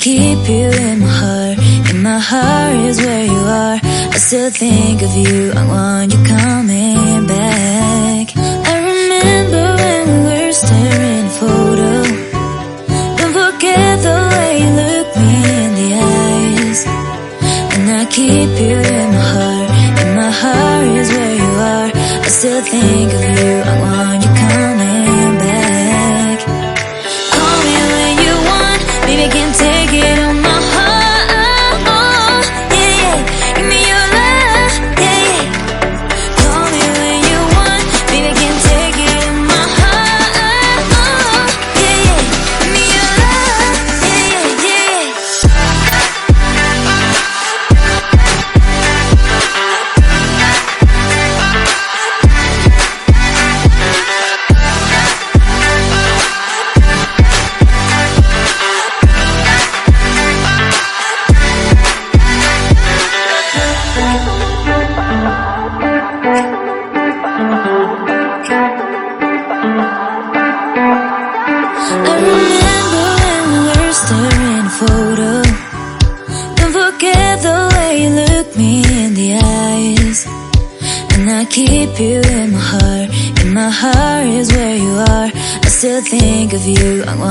keep you in my heart. In my heart is where you are. I still think of you. I want you coming back. I remember when we were staring at a photo. Don't forget the way you look me in the eyes. And I keep you in my heart. In my heart is where you are. I still think of you. I want you coming back. Call me when you want. Baby, I can't take it on my heart. Yeah, yeah. Give me your love. Yeah, yeah. Call me when you want. Baby, I can't take it on my heart. Yeah, yeah. Give me your love. Yeah, yeah, yeah. I remember when we were staring at a photo. Don't forget the way you look me in the eyes. And I keep you in my heart. In my heart is where you are. I still think of you. I want